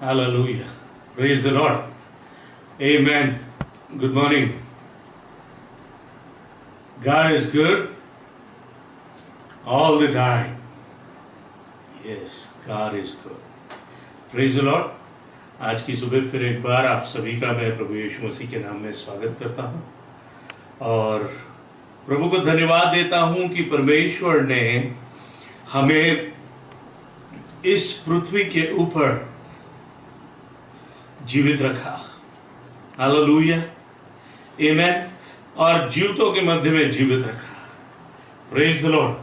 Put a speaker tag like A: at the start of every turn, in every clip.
A: Hallelujah. Praise the Lord. Amen. Good morning. God is good all the time. Yes, God is good. Praise the Lord. आज की सुबह फिर एक बार आप सभी का मैं प्रभु यीशु मसीह के नाम में स्वागत करता हूं और प्रभु को धन्यवाद देता हूं कि परमेश्वर ने हमें इस पृथ्वी के ऊपर जीवित रखा। Hallelujah, amen. और जीवितों के मध्य में जीवित रखा। Praise the Lord.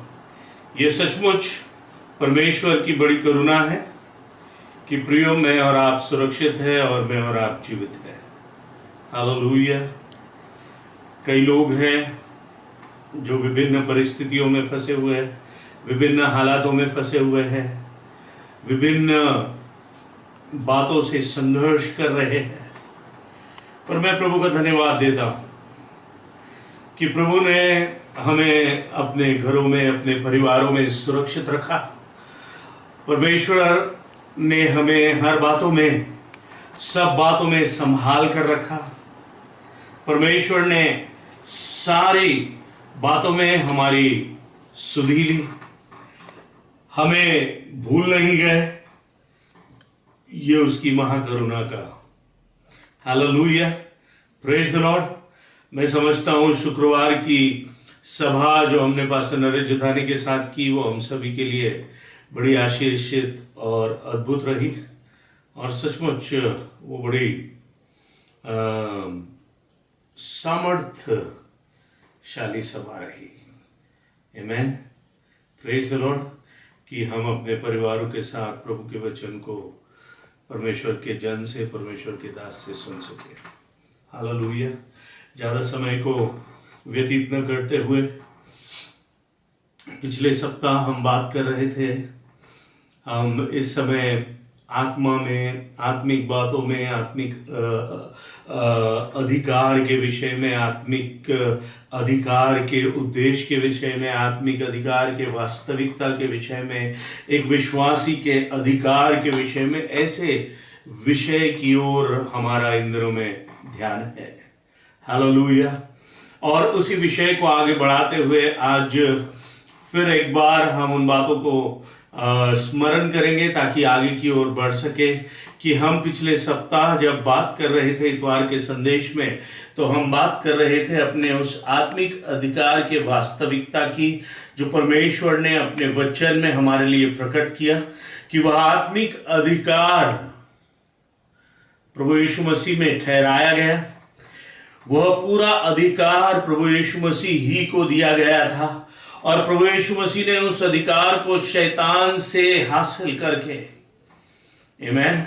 A: ये सचमुच परमेश्वर की बड़ी करुणा है कि प्रियो मैं और आप सुरक्षित है और मैं और आप जीवित है। हालेलुया। कई लोग हैं जो विभिन्न परिस्थितियों में फंसे हुए हैं, विभिन्न हालातों में फंसे हुए हैं, विभिन्न बातों से संघर्ष कर रहे हैं, पर मैं प्रभु का धन्यवाद देता हूं कि प्रभु ने हमें अपने घरों में, अपने परिवारों में सुरक्षित रखा। परमेश्वर ने हमें हर बातों में, सब बातों में संभाल कर रखा। परमेश्वर ने सारी बातों में हमारी सुधि ली, हमें भूल नहीं गए। ये उसकी महाकरुणा का। Hallelujah, praise the Lord. मैं समझता हूं शुक्रवार की सभा जो हमने पास्टर नरेश जोधानी के साथ की, वो हम सभी के लिए बड़ी आशीषित और अद्भुत रही और सचमुच वो बड़ी सामर्थ्यशाली सभा रही। आमेन, प्रेज द लॉर्ड। कि हम अपने परिवारों के साथ प्रभु के वचन को परमेश्वर के जन से, परमेश्वर के दास से सुन सके। हालेलुया। ज़्यादा समय को व्यतीत न करते हुए पिछले सप्ताह हम बात कर रहे थे, हम इस समय आत्मा में, आत्मिक बातों में, आत्मिक अधिकार के विषय में, आत्मिक अधिकार के उद्देश्य के विषय में, आत्मिक अधिकार के वास्तविकता के विषय में, एक विश्वासी के अधिकार के विषय में, ऐसे विषय की ओर हमारा इन दिनों में ध्यान है। हालेलुया। और उसी विषय को आगे बढ़ाते हुए आज फिर एक बार हम उन बातों को स्मरण करेंगे ताकि आगे की ओर बढ़ सके कि हम पिछले सप्ताह जब बात कर रहे थे इतवार के संदेश में, तो हम बात कर रहे थे अपने उस आत्मिक अधिकार के वास्तविकता की जो परमेश्वर ने अपने वचन में हमारे लिए प्रकट किया कि वह आत्मिक अधिकार प्रभु यीशु मसीह में ठहराया गया। वह पूरा अधिकार प्रभु यीशु मसीह ही को दिया गया था और प्रभु यीशु मसीह ने उस अधिकार को शैतान से हासिल करके, आमेन,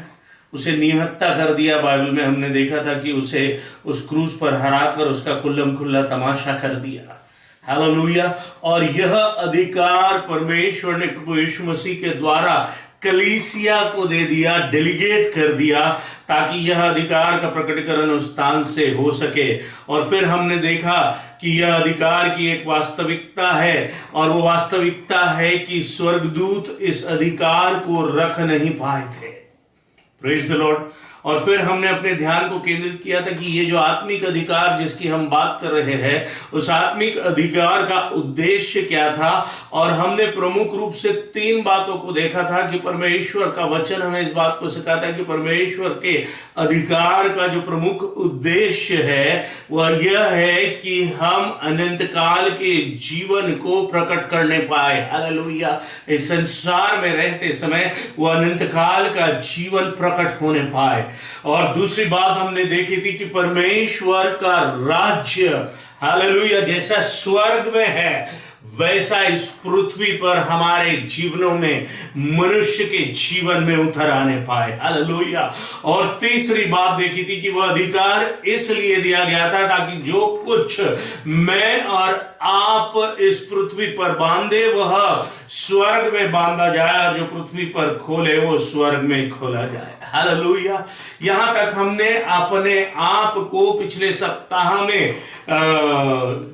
A: उसे निहत्ता कर दिया। बाइबल में हमने देखा था कि उसे उस क्रूस पर हराकर उसका खुल्लम खुल्ला तमाशा कर दिया। हालेलुया। और यह अधिकार परमेश्वर ने प्रभु यीशु मसीह के द्वारा कलीसिया को दे दिया, डेलीगेट कर दिया, ताकि यह अधिकार का प्रकटीकरण उस स्थान से हो सके। और फिर हमने देखा कि यह अधिकार की एक वास्तविकता है और वो वास्तविकता है कि स्वर्गदूत इस अधिकार को रख नहीं पाए थे। Praise the Lord. और फिर हमने अपने ध्यान को केंद्रित किया था कि ये जो आत्मिक अधिकार जिसकी हम बात कर रहे हैं, उस आत्मिक अधिकार का उद्देश्य क्या था। और हमने प्रमुख रूप से 3 बातों को देखा था कि परमेश्वर का वचन हमें इस बात को सिखाता है कि परमेश्वर के अधिकार का जो प्रमुख उद्देश्य है वह यह है कि हम अनंत काल के जीवन को प्रकट करने पाए। हालेलुया। इस संसार में रहते समय वह अनंत काल का जीवन प्रकट होने पाए। और दूसरी बात हमने देखी थी कि परमेश्वर का राज्य, हालेलुया, जैसा स्वर्ग में है वैसा इस पृथ्वी पर हमारे जीवनों में, मनुष्य के जीवन में उतर आने पाए। हालेलुया। और तीसरी बात देखी थी कि वह अधिकार इसलिए दिया गया था ताकि जो कुछ मैं और आप इस पृथ्वी पर बांधे वह स्वर्ग में बांधा जाए और जो पृथ्वी पर खोले वो स्वर्ग में खोला जाए। हालेलुया। यहां तक हमने अपने आप को पिछले सप्ताह में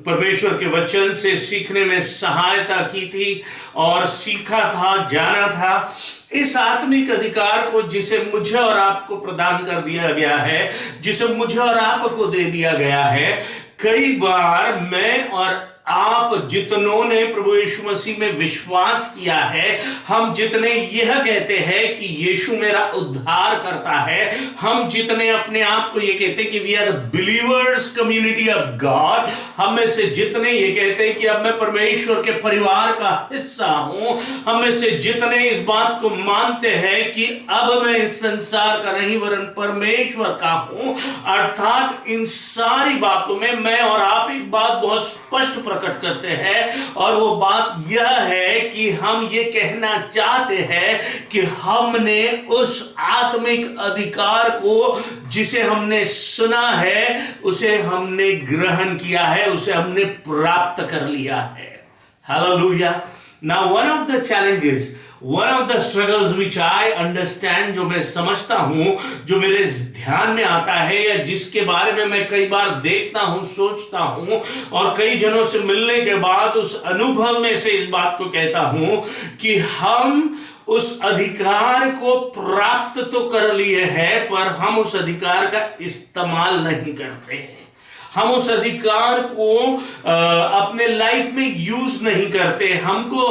A: परमेश्वर के वचन से सीखने में सहायता की थी और सीखा था, जाना था। इस आत्मिक अधिकार को जिसे मुझे और आपको प्रदान कर दिया गया है, जिसे मुझे और आपको दे दिया गया है, कई बार मैं और आप जितनों ने प्रभु यीशु मसीह में विश्वास किया है, हम जितने यह कहते हैं कि यीशु मेरा उद्धार करता है, हम जितने अपने आप को ये कहते हैं कि we are the believers community of God, हम में से जितने ये कहते हैं कि अब मैं परमेश्वर के परिवार का हिस्सा हूं, हम में से जितने इस बात को मानते हैं कि अब मैं इस संसार का नहीं वरन परमेश्वर का हूं, अर्थात इन सारी बातों में मैं और आप एक बात बहुत स्पष्ट प्रकट करते हैं, और वो बात यह है कि हम ये कहना चाहते हैं कि हमने उस आत्मिक अधिकार को जिसे हमने सुना है, उसे हमने ग्रहण किया है, उसे हमने प्राप्त कर लिया है। Hallelujah. Now one of the challenges, one of the struggles which I understand, जो मैं समझता हूं, जो मेरे ध्यान में आता है या जिसके बारे में मैं कई बार देखता हूं, सोचता हूं और कई जनों से मिलने के बाद उस अनुभव में से इस बात को कहता हूं कि हम उस अधिकार को प्राप्त तो कर लिए हैं, पर हम उस अधिकार का इस्तेमाल नहीं करते हैं। हम उस अधिकार को अपने लाइफ में यूज नहीं करते। हमको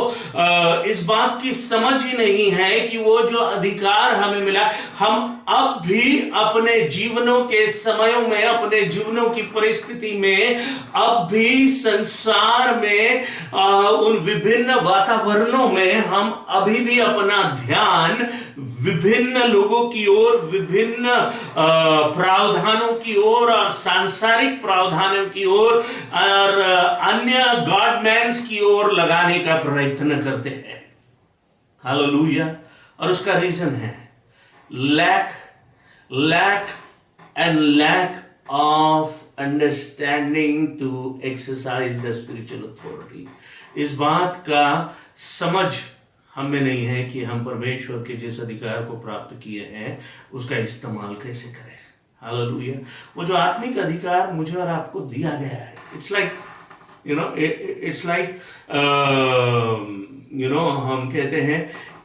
A: इस बात की समझ ही नहीं है कि वो जो अधिकार हमें मिला, हम अब भी अपने जीवनों के समयों में, अपने जीवनों की परिस्थिति में, अब भी संसार में, उन विभिन्न वातावरणों में हम अभी भी अपना ध्यान विभिन्न लोगों की ओर, विभिन्न प्रावधानों की ओर और सांसारिक प्रावधानों की ओर और अन्य गॉडमैन्स की ओर लगाने का प्रयत्न करते हैं। हालेलुया। और उसका रीजन है lack of understanding to exercise the spiritual authority। इस बात का समझ हमें नहीं है कि हम परमेश्वर के जिस अधिकार को प्राप्त किए हैं उसका इस्तेमाल कैसे करें। हालेलुया। वो जो आत्मिक अधिकार मुझे और आपको दिया गया है, इट्स लाइक हम कहते हैं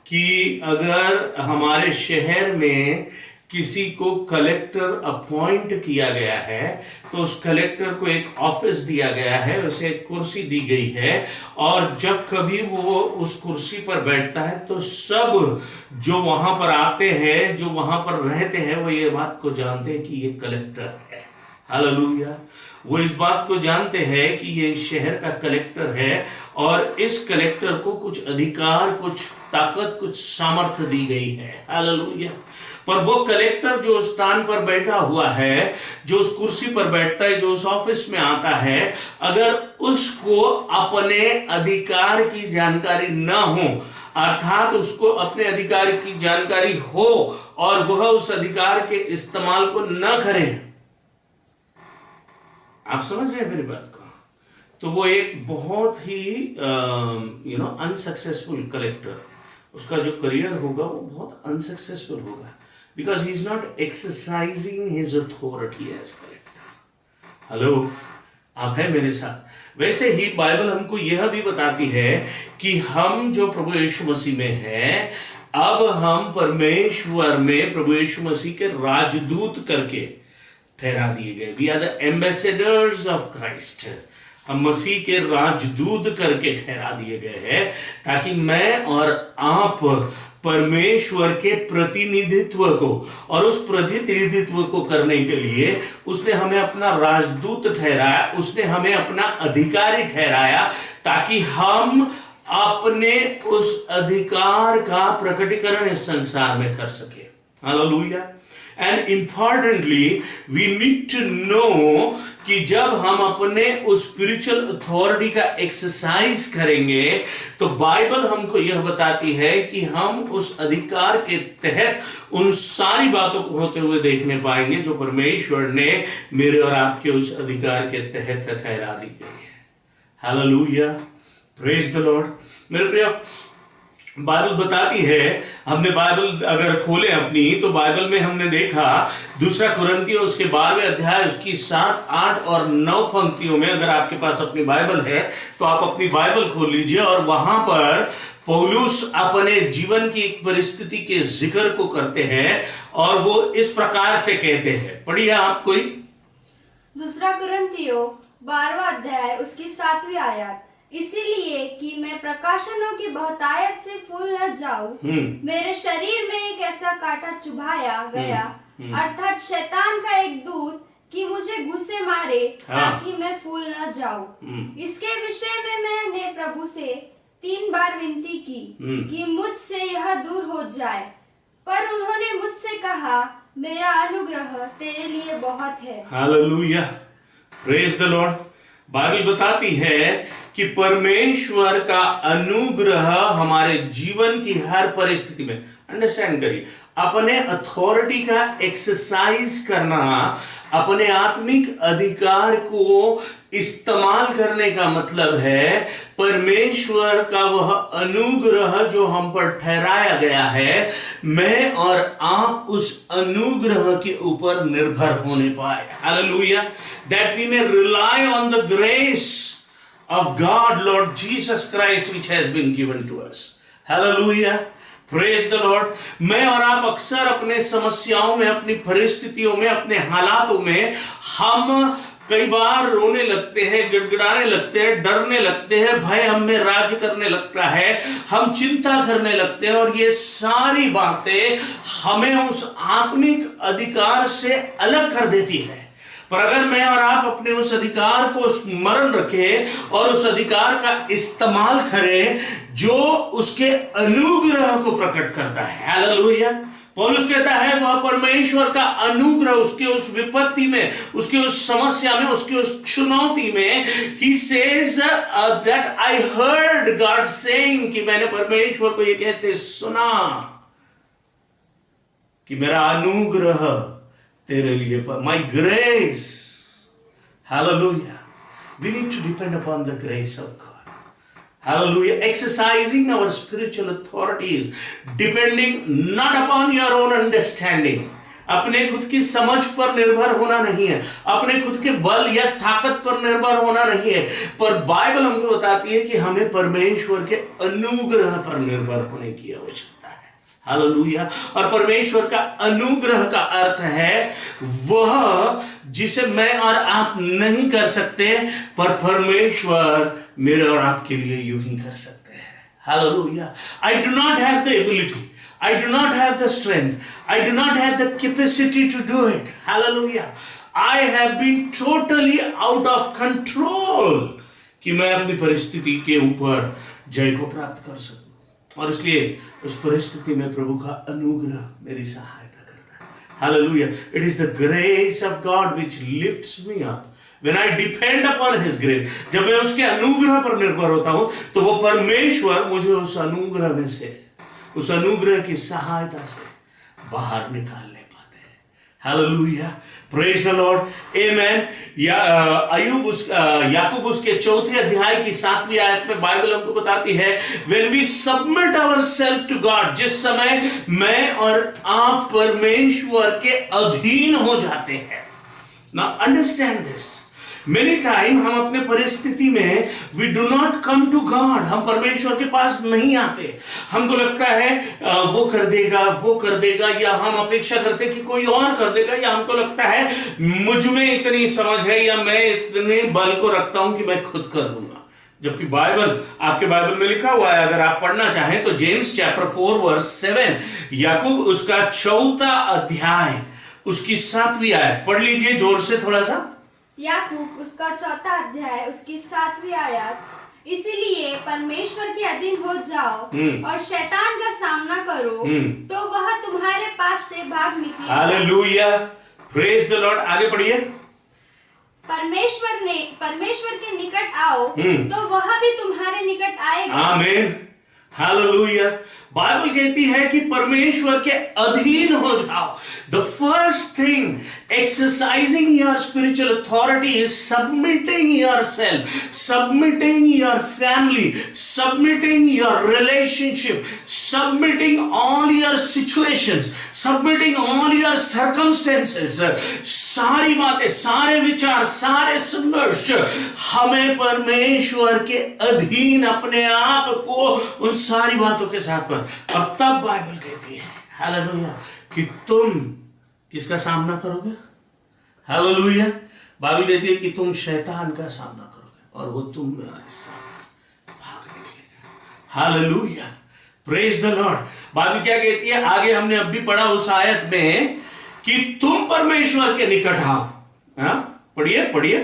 A: कि अगर हमारे शहर में किसी को कलेक्टर अपॉइंट किया गया है, तो उस कलेक्टर को एक ऑफिस दिया गया है, उसे एक कुर्सी दी गई है, और जब कभी वो उस कुर्सी पर बैठता है तो सब जो वहां पर आते हैं, जो वहां पर रहते हैं, वो ये बात को जानते हैं कि ये कलेक्टर है। हालेलुया। वो इस बात को जानते हैं कि ये शहर का कलेक्टर है और इस कलेक्टर को कुछ अधिकार, कुछ ताकत, कुछ सामर्थ्य दी गई है। हालेलुया। पर वो कलेक्टर जो उस स्थान पर बैठा हुआ है, जो उस कुर्सी पर बैठता है, जो उस ऑफिस में आता है, अगर उसको अपने अधिकार की जानकारी ना हो, अर्थात उसको अपने अधिकार की जानकारी हो और वह उस अधिकार के इस्तेमाल को न करे, आप समझ रहे हैं मेरी बात को, तो वो एक बहुत ही अनसक्सेसफुल कलेक्टर, उसका जो करियर होगा वो बहुत अनसक्सेसफुल होगा, because he is not exercising his authority as collector। Hello, आप हैं मेरे साथ। वैसे ही बाइबल हमको यह भी बताती है कि हम जो प्रभु यीशु मसीह में हैं, अब हम परमेश्वर में प्रभु यीशु मसीह के राजदूत करके ठहरा दिए गए। We are the ambassadors of Christ. हम मसीह के राजदूत करके ठहरा दिए गए हैं, ताकि मैं और आप परमेश्वर के प्रतिनिधित्व को, और उस प्रतिनिधित्व को करने के लिए उसने हमें अपना राजदूत ठहराया, उसने हमें अपना अधिकारी ठहराया, ताकि हम अपने उस अधिकार का प्रकटीकरण इस संसार में कर सके। Hallelujah. And importantly we need to know कि जब हम अपने उस स्पिरिचुअल अथॉरिटी का एक्सरसाइज करेंगे, तो बाइबल हमको यह बताती है कि हम उस अधिकार के तहत उन सारी बातों को होते हुए देखने पाएंगे जो परमेश्वर ने मेरे और आपके उस अधिकार के तहत ठहरा दी गई है। हालेलुया। Praise the Lord. मेरे प्रिय, बाइबल बताती है, हमने बाइबल अगर खोले अपनी तो बाइबल में हमने देखा दूसरा कुरिन्थियों उसके 12वें अध्याय उसकी 7, 8 और 9 पंक्तियों में, अगर आपके पास अपनी बाइबल है तो आप अपनी बाइबल खोल लीजिए और वहां पर पौलुस अपने जीवन की एक परिस्थिति के जिक्र को करते हैं और वो इस प्रकार से कहते हैं। पढ़िए आप कोई।
B: दूसरा कुरिन्थियों 12वां अध्याय उसकी 7वीं आयत, इसीलिए कि मैं प्रकाशनों की बहुतायत से फूल न जाऊं, मेरे शरीर में एक ऐसा कांटा चुभाया गया, अर्थात शैतान का एक दूत, कि मुझे घुसे मारे ताकि मैं फूल न जाऊं। इसके विषय में मैंने प्रभु से 3 बार विनती की कि मुझसे यह दूर हो जाए, पर उन्होंने मुझसे कहा, मेरा अनुग्रह तेरे लिए बहुत है।
A: Hallelujah, praise the Lord. Bible बताती है कि परमेश्वर का अनुग्रह हमारे जीवन की हर परिस्थिति में, अंडरस्टैंड करिए, अपने अथॉरिटी का एक्सरसाइज करना, अपने आत्मिक अधिकार को इस्तेमाल करने का मतलब है परमेश्वर का वह अनुग्रह जो हम पर ठहराया गया है, मैं और आप उस अनुग्रह के ऊपर निर्भर होने पाए। Hallelujah, that we may rely on the grace of God, Lord Jesus Christ, which has been given to us. Hallelujah. Praise the Lord. मैं और आप अक्सर अपने समस्याओं में, अपनी परिस्थितियों में, अपने हालातों में हम कई बार रोने लगते हैं, गिड़गिड़ाने लगते हैं, डरने लगते हैं, भय हम में राज्य करने लगता है, हम चिंता करने लगते हैं और ये सारी बातें हमें उस आत्मिक अधिकार से अलग कर देती है। पर अगर मैं और आप अपने उस अधिकार को स्मरण रखें और उस अधिकार का इस्तेमाल करें जो उसके अनुग्रह को प्रकट करता है, हालेलुया। पौलुस कहता है वह परमेश्वर का अनुग्रह उसके उस विपत्ति में, उसके उस समस्या में, उसके उस चुनौती में, he says that I heard God saying, कि मैंने परमेश्वर को ये कहते सुना कि मेरा अनुग्रह तेरे लिए पर, my grace, hallelujah. We need to depend upon the grace of God, hallelujah. Exercising our spiritual authorities, depending not upon your own understanding. अपने खुद की समझ पर निर्भर होना नहीं है, अपने खुद के बल या ताकत पर निर्भर होना नहीं है, पर बाइबल हमको बताती है कि हमें परमेश्वर के अनुग्रह पर निर्भर होने की आवश्यकता है। हालेलुया। और परमेश्वर का अनुग्रह का अर्थ है वह जिसे मैं और आप नहीं कर सकते, पर परमेश्वर मेरे और आपके लिए यूं ही कर सकते हैं। Hallelujah. I do not have the ability, I do not have the strength, I do not have the capacity to do it. Hallelujah. I have been totally out of control कि मैं अपनी परिस्थिति के ऊपर जय को प्राप्त कर सकूं, और इसलिए उस परिस्थिति में प्रभु का अनुग्रह मेरी सहायता करता है। Hallelujah. It is the grace of God which lifts me up. When I depend upon His grace, जब मैं उसके अनुग्रह पर निर्भर होता हूं तो वो परमेश्वर मुझे उस अनुग्रह में से, उस अनुग्रह की सहायता से बाहर निकालने पाते हैं। हालेलुया, प्रेज द लॉर्ड, आमेन। याकूब उसके 4थे अध्याय की 7वीं आयत में बाइबल हमको बताती है, when we submit ourselves to God, जिस समय मैं और आप परमेश्वर के अधीन हो जाते हैं। Now understand this. Many time हम अपने परिस्थिति में we do not come to God, हम परमेश्वर के पास नहीं आते। हमको लगता है वो कर देगा, या हम अपेक्षा करते कि कोई और कर देगा, या हमको लगता है मुझ में इतनी समझ है या मैं इतने बल को रखता हूं कि मैं खुद कर लूंगा। जबकि बाइबल, आपके बाइबल में लिखा हुआ है, अगर आप पढ़ना चाहें तो जेम्स चैप्टर 4 वर्स 7, याकूब उसका 4था अध्याय उसकी 7वीं आयत पढ़ लीजिए जोर से थोड़ा सा।
B: याकूब उसका 4था अध्याय उसकी 7वीं आयत, इसीलिए परमेश्वर के अधीन हो जाओ और शैतान का सामना करो तो वह तुम्हारे पास से भाग निकलेगा। Hallelujah,
A: praise the Lord. आगे पढ़िए।
B: परमेश्वर के निकट आओ तो वह भी तुम्हारे निकट आएगा।
A: आमीन, हालेलुया। बाइबल कहती है कि परमेश्वर के अधीन हो जाओ। The first thing Exercising your spiritual authority is submitting yourself, submitting your family, submitting your relationship, submitting all your situations, submitting all your circumstances. सारी बातें, सारे विचार, सारे संघर्ष हमें परमेश्वर के अधीन अपने आप को उन सारी बातों के साथ पर। और तब बाइबल कहती है हालेलुया कि तुम किसका सामना करोगे? हालेलुया। बाइबल कहती है कि तुम शैतान का सामना करोगे और वो तुम्हारे सामने भाग निकलेगा। Hallelujah, praise the Lord. Bible क्या कहती है आगे? हमने अब भी पढ़ा उस आयत में कि तुम परमेश्वर के निकट आओ। हाँ, पढ़िए पढ़िए।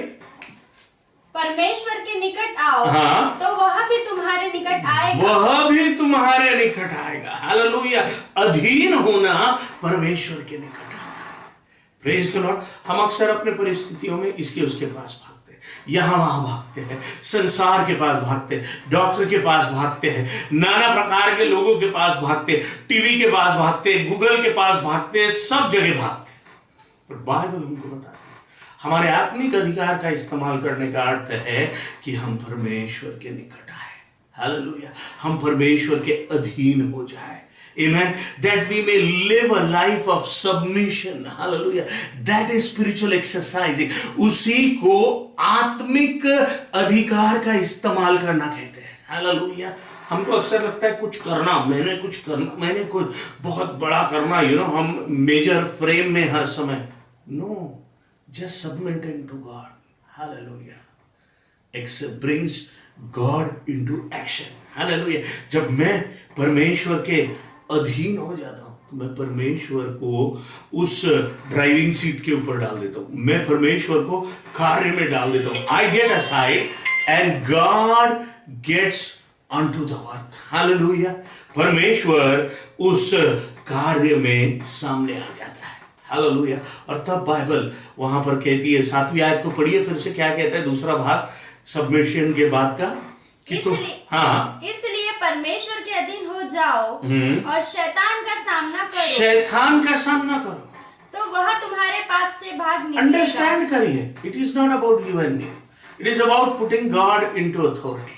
B: परमेश्वर के निकट आओ,
A: हाँ, तो
B: वह भी तुम्हारे निकट आएगा।
A: वह भी तुम्हारे निकट आएगा। हालेलुया। अधीन होना परमेश्वर के निकट आना। Praise the Lord. हम अक्सर अपने परिस्थितियों में इसके उसके पास भागते हैं, यहां वहां भागते हैं, संसार के पास भागते हैं, डॉक्टर के पास भागते हैं, नाना प्रकार के लोगों के पास भागते हैं, टीवी के पास भागते हैं, गूगल के पास भागते हैं, सब जगह भागते हैं। पर बाइबल हमको बताती है हमारे आत्मिक अधिकार का इस्तेमाल करने का अर्थ है कि हम परमेश्वर के निकट आए। हालेलुया। हम परमेश्वर के अधीन हो जाए। Amen. That we may live a life of submission. Hallelujah. That is spiritual exercising. उसी को आत्मिक अधिकार का इस्तेमाल करना कहते हैं। Hallelujah. हमको अक्सर लगता है कुछ करना, मैंने कुछ करना, मैंने कुछ बहुत बड़ा करना, हम मेजर फ्रेम में हर समय। No. Just submitting to God. Hallelujah. Brings God into action. Hallelujah. जब मैं परमेश्वर के अधीन हो जाता हूं तो मैं परमेश्वर को उस ड्राइविंग सीट के ऊपर डाल देता हूं, मैं परमेश्वर को कार्य में डाल देता हूं। I get aside and God gets onto the work. Hallelujah. परमेश्वर उस कार्य में सामने आ जाता है। हालेलुया। और तब बाइबल वहां पर कहती है, 7वीं आयत को पढ़िए फिर से, क्या कहता है दूसरा भाग सबमिशन के बाद का?
B: इसलिए परमेश्वर के अधीन हो जाओ और शैतान का सामना करो।
A: शैतान का सामना करो
B: तो वह तुम्हारे पास से भाग निकलेगा।
A: अंडरस्टैंड करिए, it is not about you and me, it is about putting God into authority.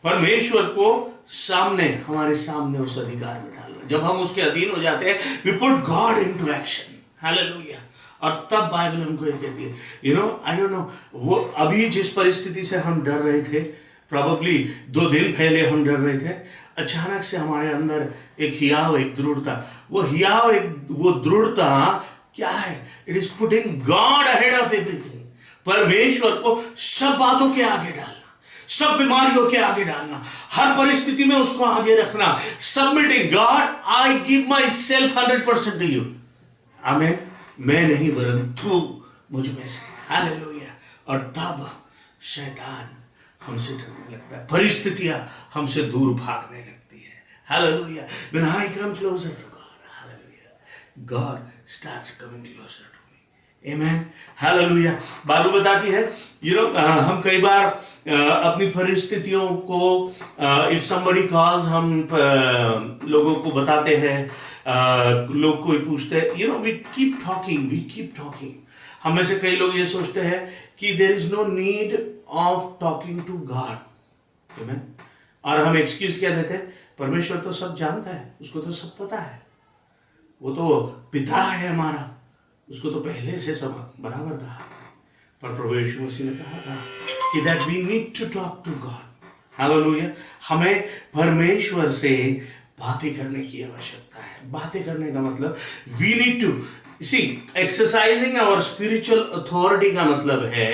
A: परमेश्वर को सामने, हमारे सामने उस अधिकार में डालना। जब हम उसके अधीन हो जाते हैं, we put God into action. Hallelujah. और तब बाइबल हमको ये कहती है, आई डोंट नो, वो अभी जिस परिस्थिति से हम डर रहे थे, प्रोबेबली 2 दिन पहले हम डर रहे थे, अचानक से हमारे अंदर एक हियाव, एक दृढ़ता, वो दृढ़ता क्या है? It is putting God ahead of everything. परमेश्वर को सब बातों के आगे डालना, सब बीमारियों के आगे डालना, हर परिस्थिति में उसको आगे रखना। Submitting God, I give myself 100% to you. Amen. मैं नहीं वरन तू मुझ में से। हालेलुया। और तब शैतान हमसे डरने लगता है, परिस्थितियां हमसे दूर भागने लगती है। Hallelujah. When I come closer to God, hallelujah, God starts coming closer to me. Amen. Hallelujah. Bible बताती है, हम कई बार अपनी परिस्थितियों को, if somebody calls, हम लोगों को बताते हैं, लोग कोई पूछते हैं, we keep talking. हम में से कई लोग ये सोचते हैं कि there is no need of talking to God. Amen. और हम एक्सक्यूज क्या देते हैं? परमेश्वर तो सब जानता है, उसको तो सब पता है, वो तो पिता है हमारा, उसको तो पहले से सब बराबर कहा। पर प्रभु यीशु मसीह ने कहा था कि that we need to talk to God. Hallelujah. हमें परमेश्वर से बातें करने की आवश्यकता है। बातें करने का मतलब we need to see, exercising our spiritual authority का मतलब है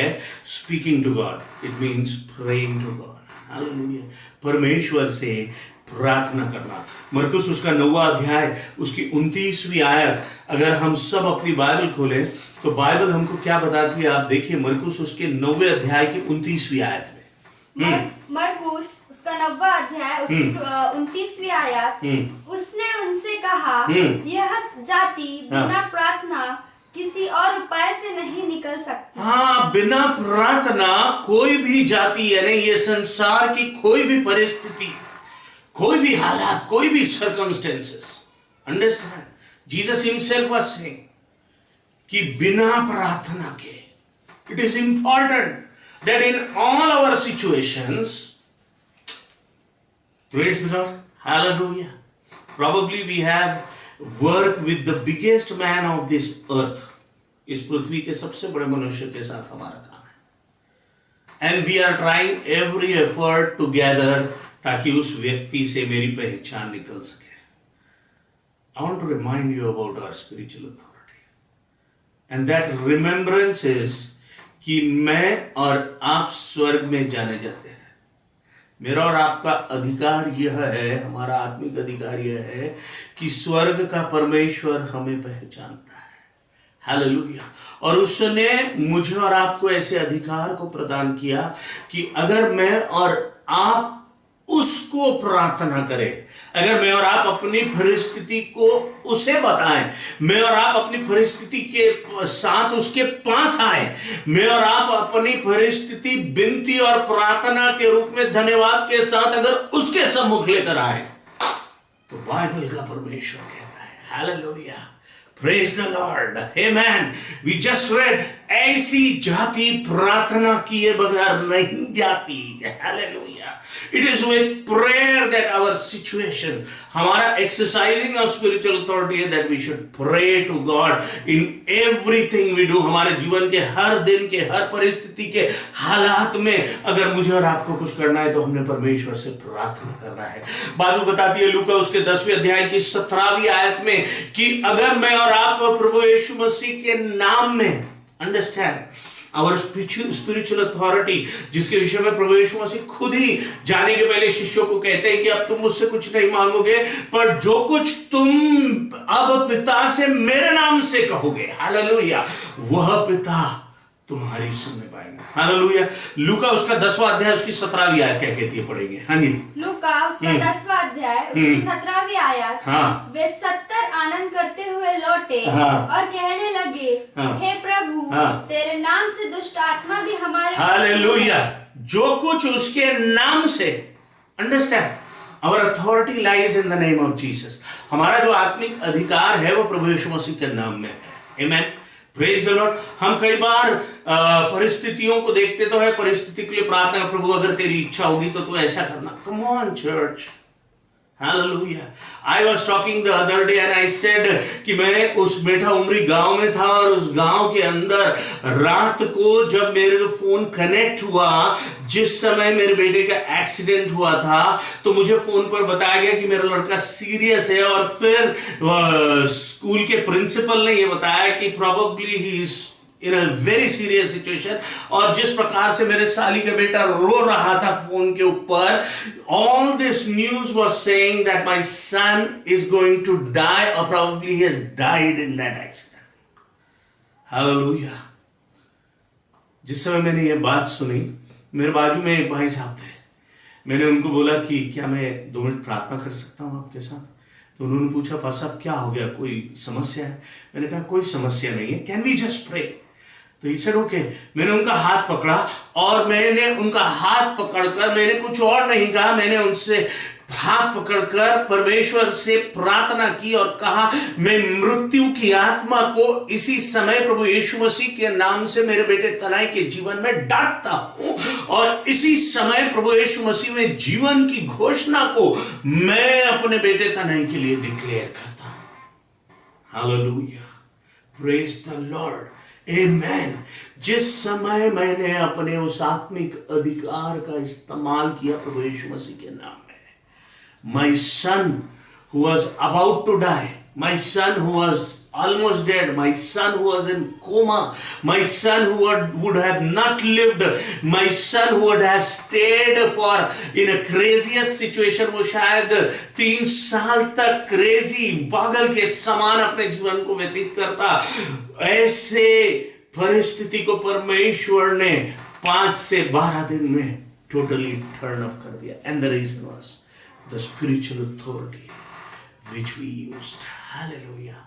A: speaking to God. It means praying to God. Hallelujah. परमेश्वर से प्रार्थना करना। मरकुस उसका 9वां अध्याय, उसकी 29वीं आयत, अगर हम सब अपनी बाइबल खोलें तो बाइबल हमको क्या बताती है? आप देखिए, मरकुस उसके 9वें अध्याय की 29वीं आयत में।
B: मरकुस उसका 9वां अध्याय, उसकी 29वीं आयत, उसने उनसे कहा, यह जाति बिना प्रार्थना किसी और उपाय से नहीं निकल सकती।
A: हाँ, बिना प्रार्थना कोई भी जाति, यानी ये संसार की कोई भी परिस्थिति, कोई भी हालात, कोई भी circumstances, understand, Jesus himself was saying कि बिना प्रार्थना के, it is important that in all our situations, praise the Lord, hallelujah, probably we have work with the biggest man of this earth, इस पृथ्वी के सबसे बड़े मनुष्य के साथ हमारा काम है, and we are trying every effort together ताकि उस व्यक्ति से मेरी पहचान निकल सके. I want to remind you about our spiritual authority, and that remembrance is कि मैं और आप स्वर्ग में जाने जाते हैं. मेरा और आपका अधिकार यह है, हमारा आत्मिक अधिकार यह है कि स्वर्ग का परमेश्वर हमें पहचानता है. हालेलुया. और उसने मुझे और आपको ऐसे अधिकार को प्रदान किया कि अगर मैं और आप उसको प्रार्थना करें, अगर मैं और आप अपनी परिस्थिति को उसे बताएं, मैं और आप अपनी परिस्थिति के साथ उसके पास आए, मैं और आप अपनी परिस्थिति विनती और प्रार्थना के रूप में धन्यवाद के साथ अगर उसके सम्मुख लेकर आए, तो बाइबल का परमेश्वर कहता है, hallelujah, praise the Lord, amen. We just read, ऐसी जाति प्रार्थना किए बगैर नहीं जाती. Hallelujah. It is with prayer that our situations, हमारा exercising of spiritual authority है that we should pray to God in everything we do. हमारे जीवन के हर दिन के हर परिस्थिति के हालात में अगर मुझे और आपको कुछ करना है तो हमने परमेश्वर से प्रार्थना करना है. बाइबल बताती है लूका उसके 10वें अध्याय की 17वीं आयत में कि अगर मैं और आप प्रभु यीशु मसीह के नाम में, अंडरस्टैंड our spiritual authority, जिसके विषय में प्रभु यीशु मसीह खुद ही जाने के पहले शिष्यों को कहते हैं कि अब तुम मुझसे कुछ नहीं मांगोगे, पर जो कुछ तुम अब पिता से मेरे नाम से कहोगे, हालेलुया, वह पिता तुम्हारी सुनने पाएंगे. हालेलुया. लूका उसका 10वां अध्याय उसकी 17वीं आयत क्या कहती है, पढ़ेंगे. हाँ जी.
B: लूका उसका 10वां अध्याय उसकी 17वीं आयत.
A: हाँ.
B: वे 70 आनंद करते हुए लौटे.
A: हाँ.
B: और कहने लगे,
A: हाँ.
B: हे प्रभु,
A: हाँ.
B: तेरे नाम से दुष्ट आत्मा भी हमारे.
A: हालेलुया. जो कुछ उसके नाम से, understand, our authority lies in the name of Jesus. हमारा जो आत्मिक अधिकार है वो प्रभु यीशु मसीह के नाम में है. आमेन. Praise the Lord. हम कई बार परिस्थितियों को देखते तो है, परिस्थिति के लिए प्रार्थना, प्रभु अगर तेरी इच्छा होगी तो तू ऐसा करना. Come on church, hallelujah. I was talking the other day and I said कि मैं उस मेठा उमरी गांव में था और उस गांव के अंदर रात को जब मेरे फोन कनेक्ट हुआ, जिस समय मेरे बेटे का एक्सीडेंट हुआ था, तो मुझे फोन पर बताया गया कि मेरा लड़का सीरियस है. और फिर स्कूल के प्रिंसिपल ने यह बताया कि probably he is in a very serious situation. और जिस प्रकार से मेरे साली का बेटा रो रहा था फोन के ऊपर, all this news was saying that my son is going to die और probably he has died in that accident. Hallelujah. जिस समय मैंने ये बात सुनी, मेरे बाजू में एक भाई साहब थे. मैंने उनको बोला कि क्या मैं 2 मिनट प्रार्थना कर सकता हूं आपके साथ. तो उन्होंने पूछा, पास साहब क्या हो गया, कोई समस्या है? मैंने कहा कोई समस्या नहीं है, कैन वी जस्ट प्रे. तो ही सेड ओके. मैंने उनका हाथ पकड़ा और मैंने उनका हाथ पकड़कर, मैंने कुछ और नहीं कहा, मैंने उनसे हाथ पकड़कर परमेश्वर से प्रार्थना की और कहा, मैं मृत्यु की आत्मा को इसी समय प्रभु यीशु मसीह के नाम से मेरे बेटे तनाई के जीवन में डांटता हूं और इसी समय प्रभु यीशु मसीह में जीवन की घोषणा को मैं अपने बेटे तनाई के लिए डिक्लेयर करता हूं. Hallelujah. Praise the Lord. Amen. जिस समय मैंने अपने उस आत्मिक अधिकार का इस्तेमाल किया प्रभु यीशु मसीह के नाम में, my son who was about to die, my son who was almost dead, my son who was in coma, my son who would have not lived, my son who would have stayed for in a craziest situation, वो शायद 3 साल तक crazy पागल के समान अपने जीवन को व्यतीत करता, ऐसे परिस्थिति को परमेश्वर ने 5 से 12 दिन में टोटली टर्न अप कर दिया. And the reason was the spiritual authority which we used. Hallelujah.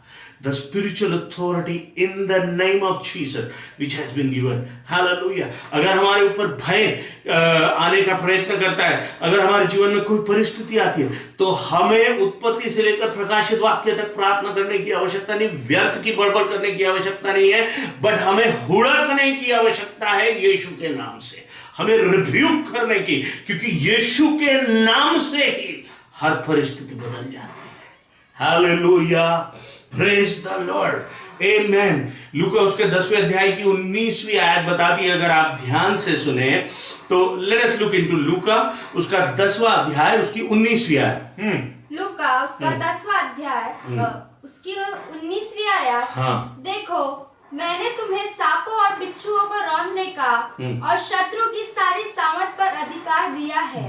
A: The spiritual authority in the name of Jesus which has been given. Hallelujah. अगर हमारे ऊपर भय आने का प्रयत्न करता है, अगर हमारे जीवन में कोई परिस्थिति आती है, तो हमें उत्पत्ति से लेकर प्रकाशित वाक्य तक प्रार्थना करने की आवश्यकता नहीं, व्यर्थ की बड़बड़ करने की आवश्यकता नहीं है, बट हमें हुड़कने की आवश्यकता है यीशु के नाम से, हमें रिब्यूक करने की, क्योंकि यीशु के नाम से ही हर परिस्थिति बदल जाती है। हालेलुया, प्रेज द लॉर्ड, आमेन। लूका उसके 10वें अध्याय की 19वीं आयत बताती है, अगर आप ध्यान से सुने तो लेट अस लुक इनटू लूका उसका 10वां अध्याय उसकी 19वीं आयत।
B: लूका उसका 10वां अध्याय उसकी 19वीं आयत।
A: हाँ।
B: देखो, मैंने तुम्हें सांपों और बिच्छुओं को रौंदने का और शत्रु की सारी सामर्थ पर अधिकार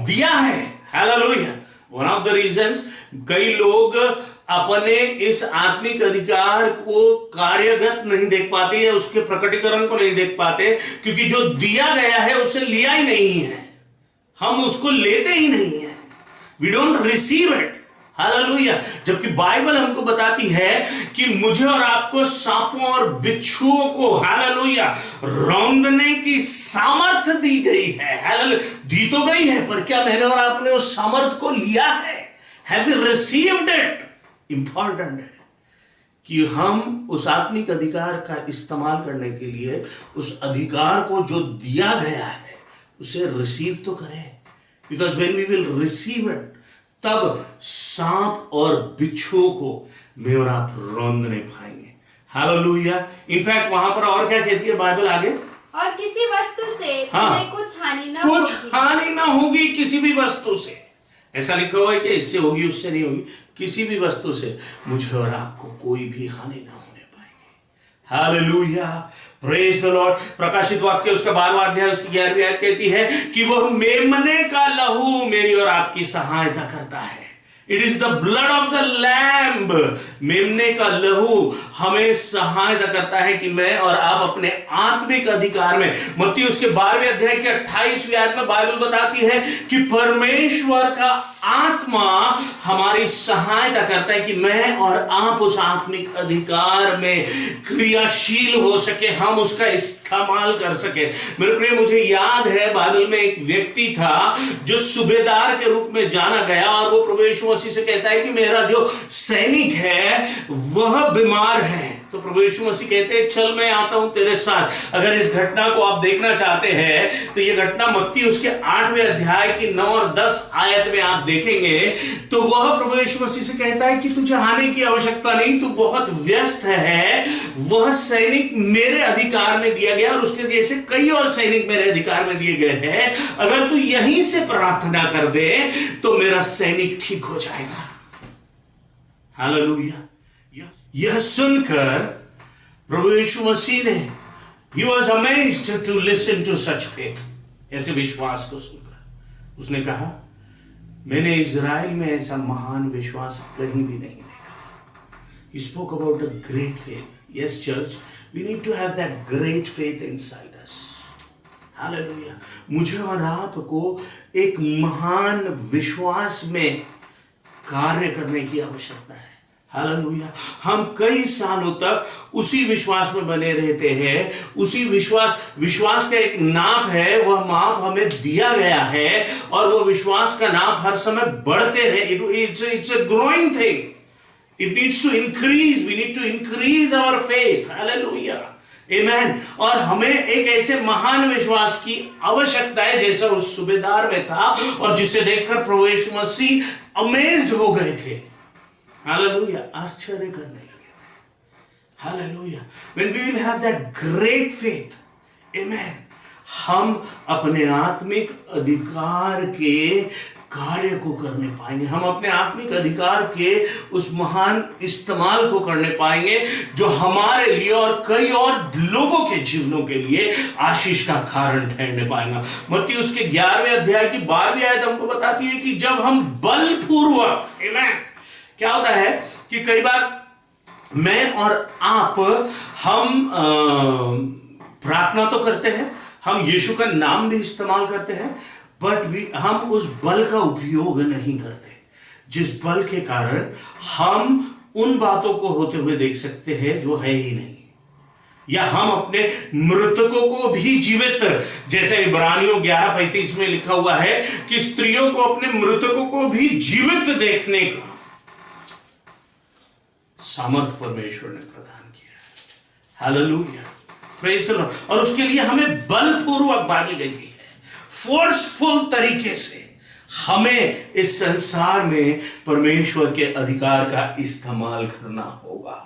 B: दिया है। Hallelujah. One of the reasons कई लोग अपने इस आत्मिक अधिकार को कार्यगत नहीं देख पाते या उसके प्रकटीकरण को नहीं देख पाते, क्योंकि जो दिया गया है उसे लिया ही नहीं है, हम उसको लेते ही नहीं है, we don't receive it. Hallelujah. जबकि बाइबल हमको बताती है कि मुझे और आपको सांपों और बिच्छुओं को, हालेलुया, रौंदने की सामर्थ दी गई है। हालेलुया, दी तो गई है, पर क्या मैंने और आपने उस सामर्थ को लिया है? Have we received it? Important है कि हम उस आत्मिक अधिकार का इस्तेमाल करने के लिए उस अधिकार को जो दिया गया है उसे रिसीव तो करें, because when we will receive it, तब सांप और बिच्छुओं को मैं और आप रौंदने पाएंगे। हालेलुया। इनफैक्ट वहां पर और क्या कहती है बाइबल आगे? और किसी वस्तु से तुम्हें कुछ हानि न होगी। किसी भी वस्तु से, ऐसा लिखा हुआ है कि इससे होगी उससे नहीं होगी, किसी भी वस्तु से मुझे और आपको कोई भी हानि ना होने पाएगी। Hallelujah, praise the Lord. प्रकाशित वाक्य उसका 12वां अध्याय उसकी 11वीं आयत कहती है कि वह मेमने का लहू मेरी और आपकी सहायता करता है। It is the blood of the lamb. मेमने का लहू हमें सहायता करता है कि मैं और आप अपने आत्मिक अधिकार में, मत्ती उसके 12वें अध्याय के 28वीं आयत में बाइबल बताती है कि परमेश्वर का आत्मा हमारी सहायता करता है कि मैं और आप उस आत्मिक अधिकार में क्रियाशील हो सके, हम उसका इस्तेमाल कर सके। मेरे प्रिय, मुझे याद है बाइबल में एक व्यक्ति था जो सूबेदार के रूप में जाना गया, और वो प्रभु यीशु मसीह से कहता है कि मेरा जो सैनिक है वह बीमार है। तो प्रभु यीशु मसीह कहते हैं चल मैं आता हूं तेरे साथ। अगर इस घटना को आप देखना चाहते हैं तो यह घटना मत्ती उसके 8वें अध्याय की 9 और 10 आयत में आप देखेंगे, तो वह प्रभु यीशु मसीह से कहता है कि तुझे आने की आवश्यकता नहीं, तू बहुत व्यस्त है, वह सैनिक मेरे अधिकार में दिया गया और उसके जैसे कई और सैनिक मेरे अधिकार में दिए गए हैं। अगर तू यहीं से प्रार्थना कर दे तो मेरा सैनिक ठीक हो जाएगा। हालेलुया। यह सुनकर प्रभु यीशु मसीह ने, he was amazed to listen to such faith, ऐसे विश्वास को सुनकर उसने कहा मैंने इज़राइल में ऐसा महान विश्वास कहीं भी नहीं देखा। He spoke about a great faith. Yes, church, we need to have that great faith inside us. Hallelujah. मुझे और आपको एक महान विश्वास में कार्य करने की आवश्यकता है। हालेलुया। हम कई सालों तक उसी विश्वास में बने रहते हैं, उसी विश्वास का एक नाप है, वह माप हमें दिया गया है और वह विश्वास का नाप हर समय बढ़ते रहे। It's a growing thing, it needs to increase, we need to increase our faith. Hallelujah, amen. और हमें एक ऐसे महान विश्वास की आवश्यकता है जैसा उस सूबेदार में था और जिसे देखकर प्रभु यीशु मसीह अमेज्ड हो गए थे। हालेलुया, आश्चर्य करने लगे थे। Hallelujah. When we will have that great faith, amen, हम अपने आत्मिक अधिकार के कार्य को करने पाएंगे, हम अपने आत्मिक अधिकार के उस महान इस्तेमाल को करने पाएंगे जो हमारे लिए और कई और लोगों के जीवनों के लिए आशीष का कारण ठहरने पाएगा। मत्ती उसके 11वें अध्याय की 12वीं आयत हमको बताती है कि जब हम बलपूर्वक, आमेन, क्या होता है कि कई बार मैं और आप हम प्रार्थना तो करते हैं, हम यीशु का नाम भी इस्तेमाल करते हैं, बट हम उस बल का उपयोग नहीं करते जिस बल के कारण हम
A: उन बातों को होते हुए देख सकते हैं जो है ही नहीं, या हम अपने मृतकों को भी जीवित, जैसे इब्रानियों 11:35 में लिखा हुआ है कि स्त्रियों को अपने मृतकों को भी जीवित देखने का सामर्थ परमेश्वर ने प्रदान किया है। Hallelujah, praise the Lord. और उसके लिए हमें बलपूर्वक, बाइबल कहती है, फोर्सफुल तरीके से हमें इस संसार में परमेश्वर के अधिकार का इस्तेमाल करना होगा।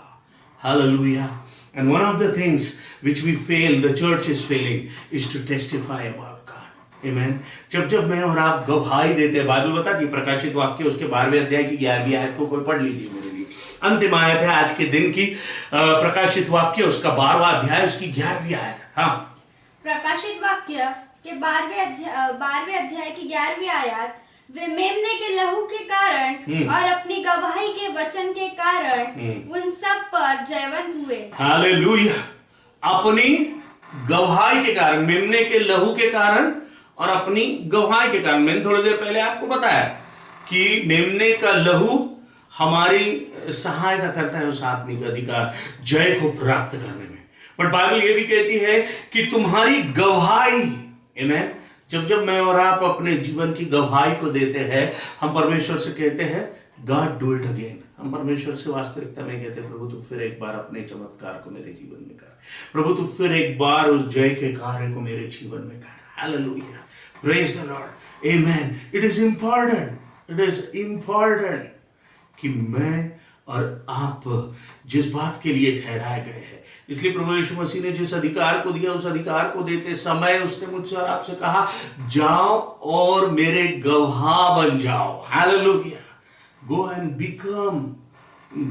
A: Hallelujah. And one of the things which we fail, the church is failing, is to testify about God. Amen. जब मैं और आप गवाही देते हैं, बाइबल बताती है, प्रकाशित वाक्य उसके 12वें अध्याय की 11वीं आयत को कोई पढ़ लीजिए मेरे लिए। अंतिम आयत है आज के दिन की, प्रकाशित वाक्य उसका 12वां अध्याय उसकी 11वीं आयत। हाँ,
B: प्रकाशित वाक्य उसके 12वें अध्याय की 11वीं आयत, वे मेमने के लहू के कारण और अपनी गवाही के वचन के कारण उन सब पर जयवंत हुए। हालेलुया।
A: अपनी गवाही के कारण, मेमने के लहू के कारण और अपनी गवाही के कारण। मैंने थोड़ी देर पहले आपको बताया कि मेमने का लहू हमारी सहायता करता है उस आत्मिक अधिकार जय को प्राप्त करने में। बट बाइबल ये भी कहती है कि तुम्हारी गवाही, आमीन, जब मैं और आप अपने जीवन की गवाही को देते हैं, हम परमेश्वर से कहते हैं गॉड डू इट अगेन। हम परमेश्वर से वास्तविकता में कहते हैं, प्रभु तू फिर एक बार अपने चमत्कार को मेरे जीवन में कर, प्रभु तू फिर एक बार उस जय के कार्य को मेरे जीवन में कर। Hallelujah, praise the Lord, amen. It is important कि मैं और आप जिस बात के लिए ठहराए गए हैं, इसलिए प्रभु यीशु मसीह ने जिस अधिकार को दिया, उस अधिकार को देते समय उसने मुझसे और आपसे कहा, जाओ और मेरे गवाह बन जाओ। Hallelujah, go and become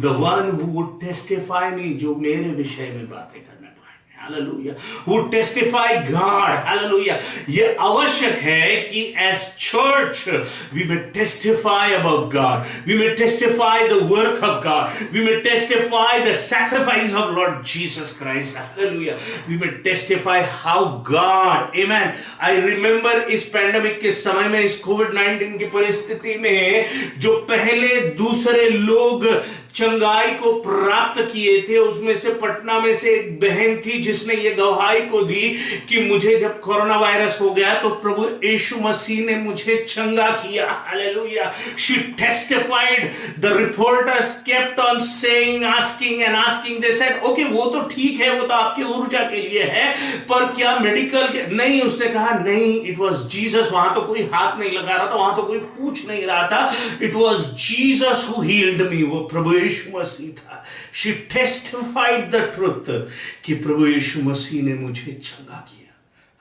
A: the one who would testify me, जो मेरे विषय में बातें करना पाए। Hallelujah, who testify God. Hallelujah, ये आवश्यक है कि as church we may testify about God, we may testify the work of God, we may testify the sacrifice of Lord Jesus Christ. Hallelujah, we may testify how God, amen. I remember इस pandemic के समय में, इस कोविड-19 की परिस्थिति में, जो पहले दूसरे लोग चंगाई को प्राप्त किए थे, उसमें से पटना में से एक बहन थी जिसने ये गवाही को दी कि मुझे जब कोरोना वायरस हो गया तो प्रभु यीशु मसीह ने मुझे चंगा किया। Hallelujah, she testified, the reporters kept on saying, asking and asking, they said okay वो तो ठीक है, वो तो आपकी ऊर्जा के लिए है, पर क्या मेडिकल के नहीं? उसने कहा नहीं, इट वाज जीसस। वहां तो कोई हाथ नहीं लगा रहा था, वहां तो कोई पूछ नहीं रहा था, it was Jesus who healed me, वो प्रभु यीशु मसीह था। शी टेस्टिफाइड द ट्रुथ कि प्रभु यीशु मसीह ने मुझे चंगा किया।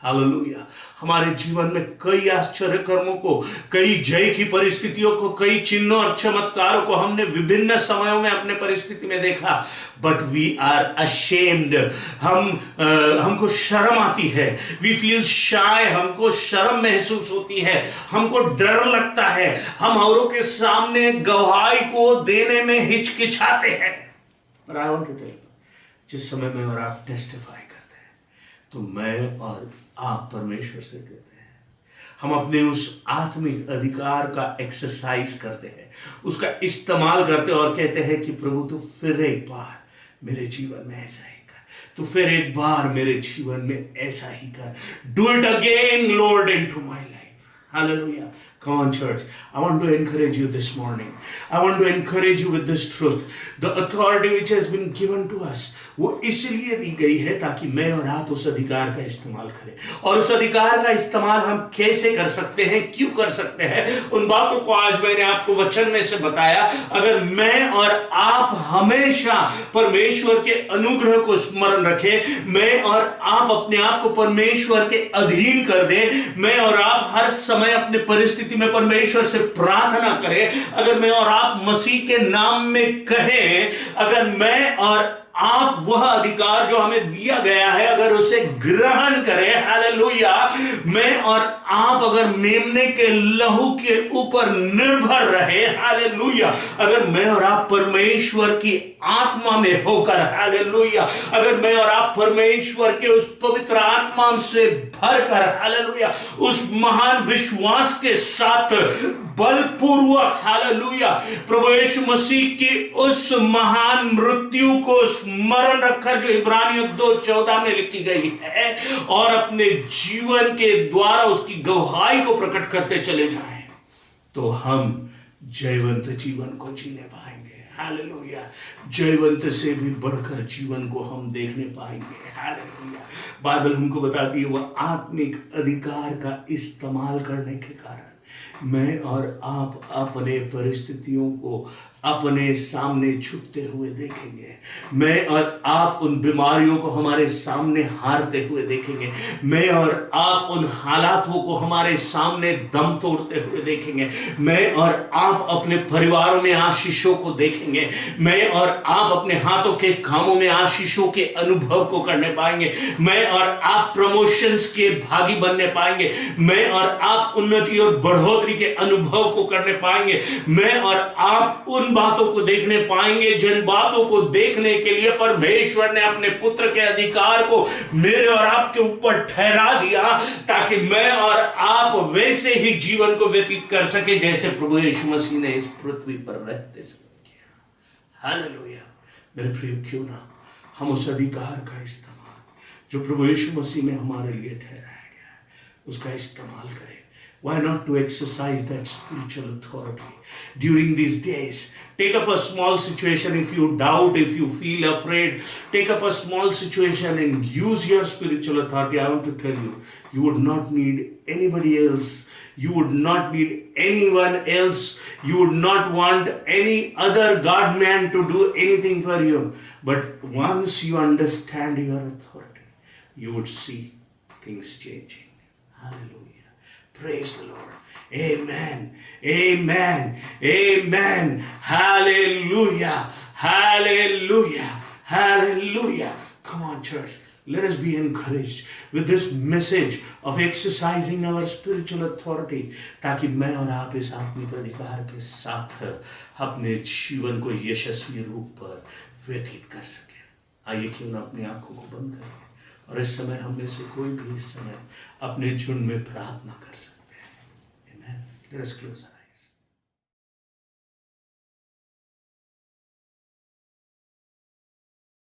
A: हालेलुया, हमारे जीवन में कई आश्चर्य कर्मों को, कई जय की परिस्थितियों को, कई चिन्हों और चमत्कारों को हमने विभिन्न समयों में अपने परिस्थिति में देखा, बट वी आर अशेम्ड। हमको शर्म आती है, वी फील शाय, हमको शर्म महसूस होती है, हमको डर लगता है, हम औरों के सामने गवाही को देने में हिचकिचाते हैं। पर I want to tell you, जिस समय में और आप टेस्टिफाई करते हैं, तो मैं और आप परमेश्वर से कहते हैं, हम अपने उस आत्मिक अधिकार का एक्सरसाइज करते हैं, उसका इस्तेमाल करते हैं और कहते हैं कि प्रभु तू फिर एक बार मेरे जीवन में ऐसा ही कर, तू फिर एक बार मेरे जीवन में ऐसा ही कर। Do it again Lord into my life. Hallelujah. Come on, church. I want to encourage you this morning. I want to encourage you with this truth. The authority which has been given to us, वो इसलिए दी गई है ताकि मैं और आप उस अधिकार का इस्तेमाल करें। और उस अधिकार का इस्तेमाल हम कैसे कर सकते हैं, क्यों कर सकते हैं, उन बातों को आज मैंने आपको वचन में से बताया। अगर मैं और आप हमेशा परमेश्वर के अनुग्रह को स्मरण रखें, मैं और आप अपने आप को परमेश्वर के अधीन कर दें, मैं और आप हर समय अपने परिस्थिति में परमेश्वर से प्रार्थना करें, अगर मैं और आप मसीह के नाम में कहें, अगर मैं और आप वह अधिकार जो हमें दिया गया है अगर उसे ग्रहण करें, हालेलुया, मैं और आप अगर मेमने के लहू के ऊपर निर्भर रहे, हालेलुया, अगर मैं और आप परमेश्वर की आत्मा में होकर, हालेलुया, अगर मैं और आप परमेश्वर के उस पवित्र आत्मा से भरकर, हालेलुया, उस महान विश्वास के साथ बलपूर्वक, हालेलुया, प्रभु यीशु मसीह की उस महान मृत्यु को स्मरण रखकर जो इब्रानियों 2:14 में लिखी गई है, और अपने जीवन के द्वारा उसकी गवाही को प्रकट करते चले जाएं, तो हम जयवंत जीवन को जीने पाएंगे। हालेलुया, जयवंत से भी बढ़कर जीवन को हम देखने पाएंगे। हालेलुया, बाइबल हमको बताती है वह आत्मिक अधिकार का इस्तेमाल करने के कारण मैं और आप अपने परिस्थितियों को अपने सामने झुकते हुए देखेंगे। मैं और आप उन बीमारियों को हमारे सामने हारते हुए देखेंगे। मैं और आप उन हालातों को हमारे सामने दम तोड़ते हुए देखेंगे। मैं और आप अपने परिवारों में आशीषों को देखेंगे। मैं और आप अपने हाथों के कामों में आशीषों के अनुभव को करने पाएंगे। मैं और आप प्रमोशंस के भागी बनने पाएंगे। मैं और आप उन्नति और बढ़ोतरी के अनुभव को करने पाएंगे। मैं और आप उन बातों को देखने पाएंगे जिन बातों को देखने के लिए परमेश्वर ने अपने पुत्र के अधिकार को मेरे और आपके ऊपर ठहरा दिया, ताकि मैं और आप वैसे ही जीवन को व्यतीत कर सके जैसे प्रभु यीशु मसीह ने इस पृथ्वी पर रहते समय किया। हालेलुया, मेरे प्रिय, क्यों ना हम उस अधिकार का इस्तेमाल जो प्रभु यीशु मसीह में हमारे लिए ठहराया गया है उसका इस्तेमाल करें। Why not to exercise that spiritual authority during these days? Take up a small situation if you doubt, if you feel afraid. Take up a small situation and use your spiritual authority. I want to tell you, you would not need anybody else. You would not need anyone else. You would not want any other God man to do anything for you. But once you understand your authority, you would see things changing. Hallelujah. Praise the Lord. Amen. Amen. Amen. Hallelujah. Hallelujah. Hallelujah. Come on, church. Let us be encouraged with this message of exercising our spiritual authority, ताकि मैं और आप इस आत्मिक अधिकार के साथ अपने जीवन को यशस्वी रूप पर व्यतीत कर सकें। आइए क्यों ना अपनी आंखों को बंद करें और इस समय हम में से कोई भी इस समय अपने झुंड में प्रार्थना कर सकते हैं। Amen. Let us close.